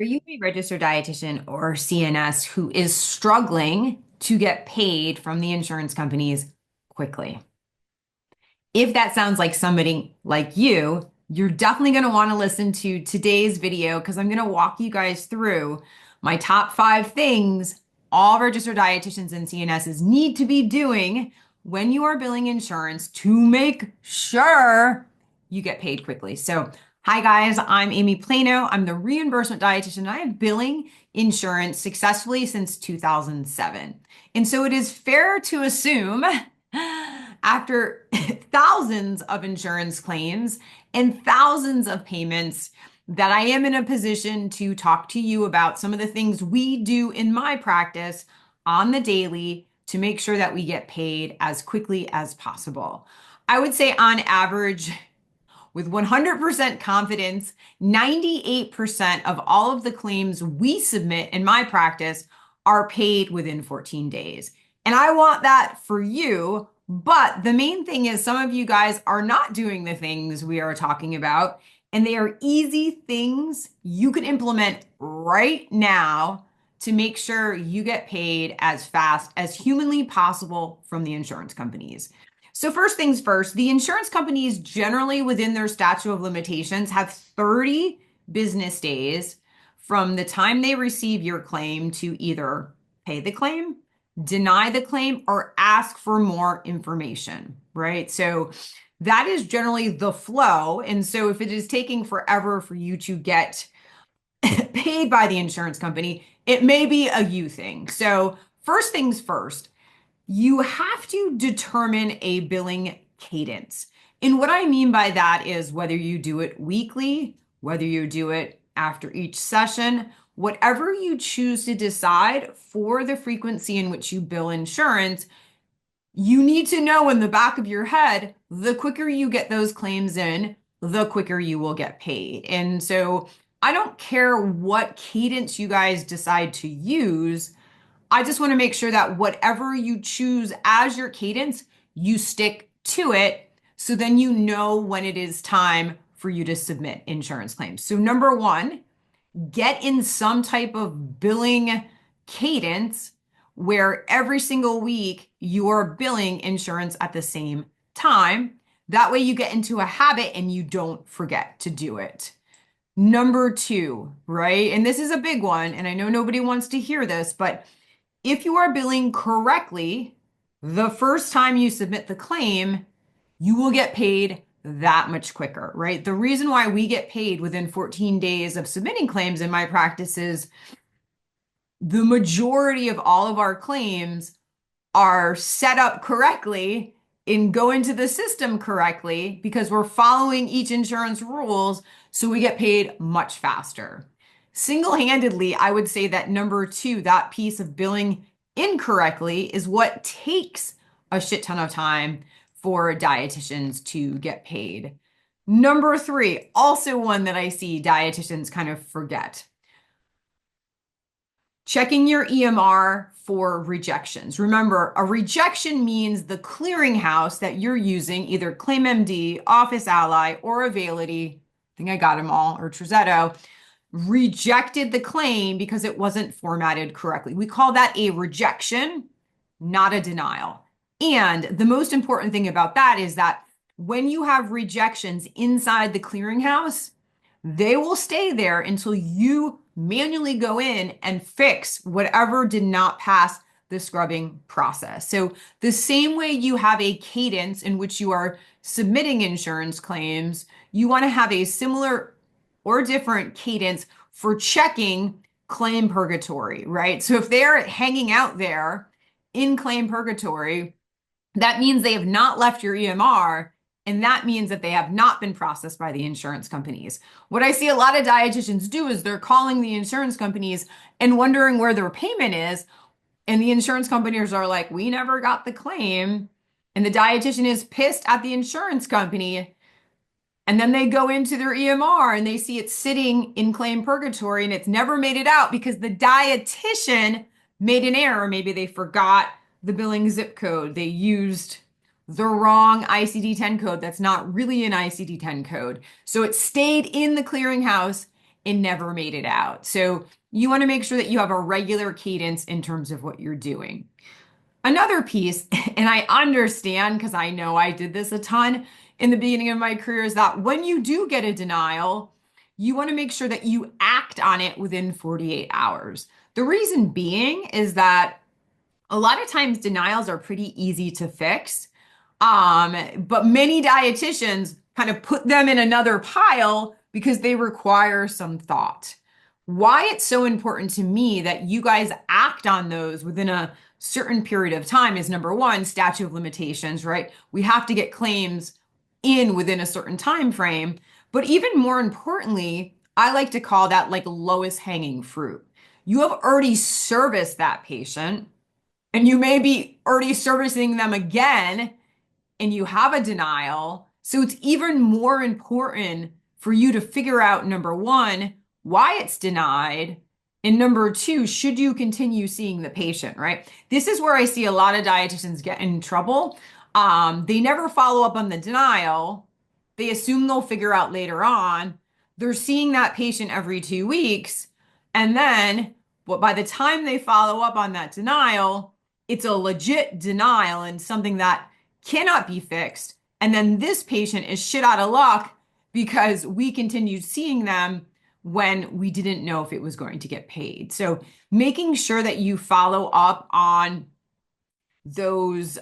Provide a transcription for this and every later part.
Are you a registered dietitian or CNS who is struggling to get paid from the insurance companies quickly? If that sounds like somebody like you're definitely going to want to listen to today's video because I'm going to walk you guys through my top 5 things all registered dietitians and CNSs need to be doing when you are billing insurance to make sure you get paid quickly. So, hi guys, I'm Amy Plano. I'm the reimbursement dietitian and I have billing insurance successfully since 2007. And so it is fair to assume after thousands of insurance claims and thousands of payments that I am in a position to talk to you about some of the things we do in my practice on the daily to make sure that we get paid as quickly as possible. I would say on average, with 100% confidence, 98% of all of the claims we submit in my practice are paid within 14 days. And I want that for you. But the main thing is some of you guys are not doing the things we are talking about, and they are easy things you can implement right now to make sure you get paid as fast as humanly possible from the insurance companies. So first things first, the insurance companies generally within their statute of limitations have 30 business days from the time they receive your claim to either pay the claim, deny the claim, or ask for more information, right? So that is generally the flow. And so if it is taking forever for you to get paid by the insurance company, it may be a you thing. So first things first, you have to determine a billing cadence. And what I mean by that is whether you do it weekly, whether you do it after each session, whatever you choose to decide for the frequency in which you bill insurance, you need to know in the back of your head, the quicker you get those claims in, the quicker you will get paid. And so I don't care what cadence you guys decide to use. I just want to make sure that whatever you choose as your cadence, you stick to it. So then you know when it is time for you to submit insurance claims. So number one, get in some type of billing cadence where every single week you are billing insurance at the same time. That way you get into a habit and you don't forget to do it. Number two, right? And this is a big one, and I know nobody wants to hear this, but if you are billing correctly, the first time you submit the claim, you will get paid that much quicker, right? The reason why we get paid within 14 days of submitting claims in my practice is the majority of all of our claims are set up correctly and go into the system correctly because we're following each insurance rules, so we get paid much faster. Single-handedly, I would say that number two, that piece of billing incorrectly is what takes a shit ton of time for dietitians to get paid. Number three, also one that I see dietitians kind of forget. Checking your EMR for rejections. Remember, a rejection means the clearinghouse that you're using, either ClaimMD, Office Ally, or Availity, I think I got them all, or Trizetto, rejected the claim because it wasn't formatted correctly. We call that a rejection, not a denial. And the most important thing about that is that when you have rejections inside the clearinghouse, they will stay there until you manually go in and fix whatever did not pass the scrubbing process. So the same way you have a cadence in which you are submitting insurance claims, you want to have a similar or different cadence for checking claim purgatory, right? So if they're hanging out there in claim purgatory, that means they have not left your EMR, and that means that they have not been processed by the insurance companies. What I see a lot of dietitians do is they're calling the insurance companies and wondering where their payment is. And the insurance companies are like, we never got the claim. And the dietitian is pissed at the insurance company. And then they go into their EMR and they see it sitting in claim purgatory and it's never made it out because the dietitian made an error. Maybe they forgot the billing zip code. They used the wrong ICD-10 code that's not really an ICD-10 code. So it stayed in the clearinghouse and never made it out. So you want to make sure that you have a regular cadence in terms of what you're doing. Another piece, and I understand because I know I did this a ton in the beginning of my career, is that when you do get a denial, you want to make sure that you act on it within 48 hours. The reason being is that a lot of times denials are pretty easy to fix. But many dietitians kind of put them in another pile because they require some thought. Why it's so important to me that you guys act on those within a certain period of time is number one, statute of limitations, right? We have to get claims in within a certain time frame. But even more importantly, I like to call that like lowest hanging fruit. You have already serviced that patient, and you may be already servicing them again, and you have a denial. So it's even more important for you to figure out, number one, why it's denied. And number two, should you continue seeing the patient, right? This is where I see a lot of dietitians get in trouble. They never follow up on the denial. They assume they'll figure out later on. They're seeing that patient every 2 weeks. And then, but by the time they follow up on that denial, it's a legit denial and something that cannot be fixed. And then this patient is shit out of luck because we continued seeing them when we didn't know if it was going to get paid. So making sure that you follow up on those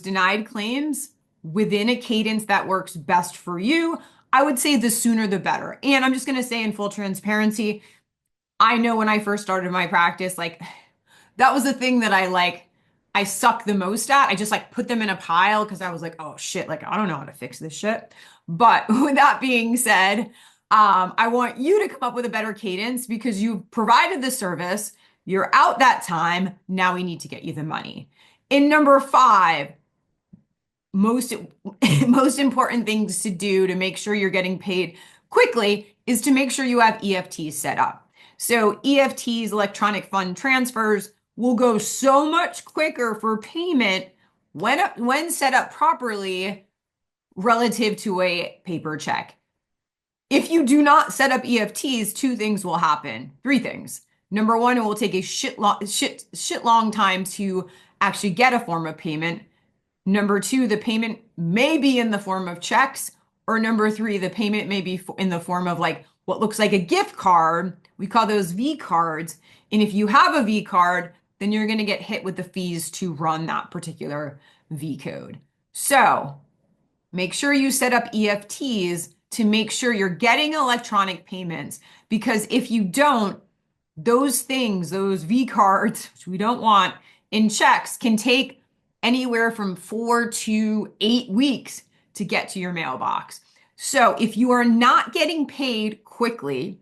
denied claims within a cadence that works best for you, I would say the sooner the better. And I'm just going to say in full transparency, I know when I first started my practice, like that was the thing that I suck the most at. I just like put them in a pile because I was like, oh shit, like I don't know how to fix this shit. But with that being said, I want you to come up with a better cadence because you've provided the service, you're out that time, now we need to get you the money. In number five, most important things to do to make sure you're getting paid quickly is to make sure you have EFTs set up. So EFTs, electronic fund transfers, will go so much quicker for payment when set up properly relative to a paper check. If you do not set up EFTs, two things will happen. Three things. Number one, it will take a shit long time to actually get a form of payment. Number two, the payment may be in the form of checks. Or number three, the payment may be in the form of like what looks like a gift card. We call those V cards. And if you have a V card, then you're going to get hit with the fees to run that particular V code. So make sure you set up EFTs to make sure you're getting electronic payments, because if you don't, those things, those V cards, which we don't want, in checks can take anywhere from 4 to 8 weeks to get to your mailbox. So if you are not getting paid quickly,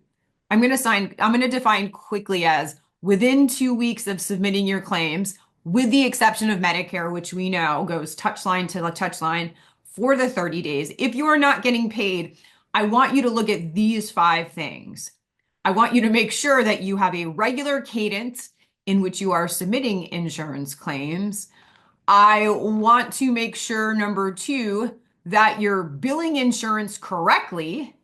I'm going to define quickly as within 2 weeks of submitting your claims, with the exception of Medicare, which we know goes touchline to touchline for the 30 days. If you are not getting paid, I want you to look at these 5 things. I want you to make sure that you have a regular cadence in which you are submitting insurance claims. I want to make sure, number 2, that you're billing insurance correctly,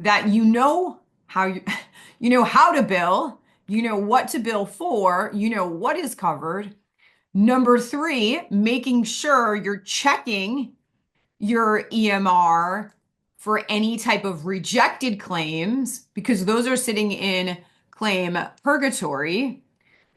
that you know how to bill, you know what to bill for, you know what is covered. Number 3, making sure you're checking your EMR for any type of rejected claims, because those are sitting in claim purgatory.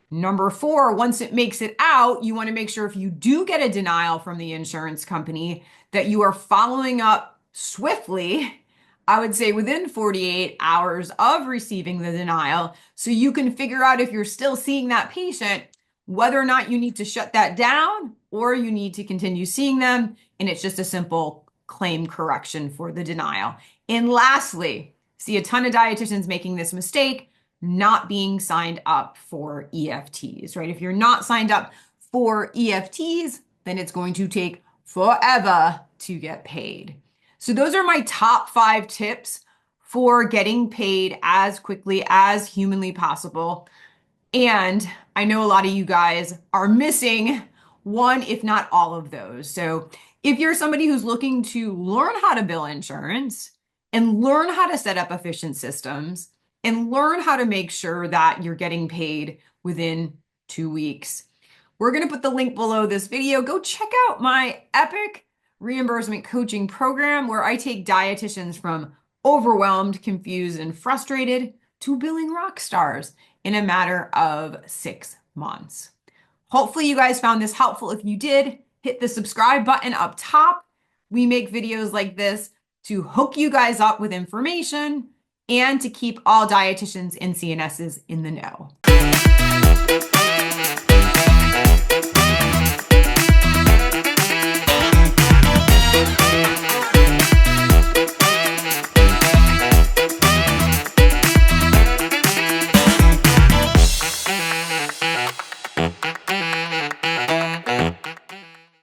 Number 4, once it makes it out, you want to make sure if you do get a denial from the insurance company that you are following up swiftly, I would say within 48 hours of receiving the denial, so you can figure out if you're still seeing that patient, whether or not you need to shut that down or you need to continue seeing them, and it's just a simple claim correction for the denial. And lastly, see a ton of dietitians making this mistake, not being signed up for EFTs, right? If you're not signed up for EFTs, then it's going to take forever to get paid. So those are my top 5 tips for getting paid as quickly as humanly possible. And I know a lot of you guys are missing one, if not all of those. So if you're somebody who's looking to learn how to bill insurance and learn how to set up efficient systems, and learn how to make sure that you're getting paid within 2 weeks. We're going to put the link below this video. Go check out my epic reimbursement coaching program where I take dietitians from overwhelmed, confused, and frustrated to billing rock stars in a matter of 6 months. Hopefully you guys found this helpful. If you did, hit the subscribe button up top. We make videos like this to hook you guys up with information and to keep all dietitians and CNSs in the know.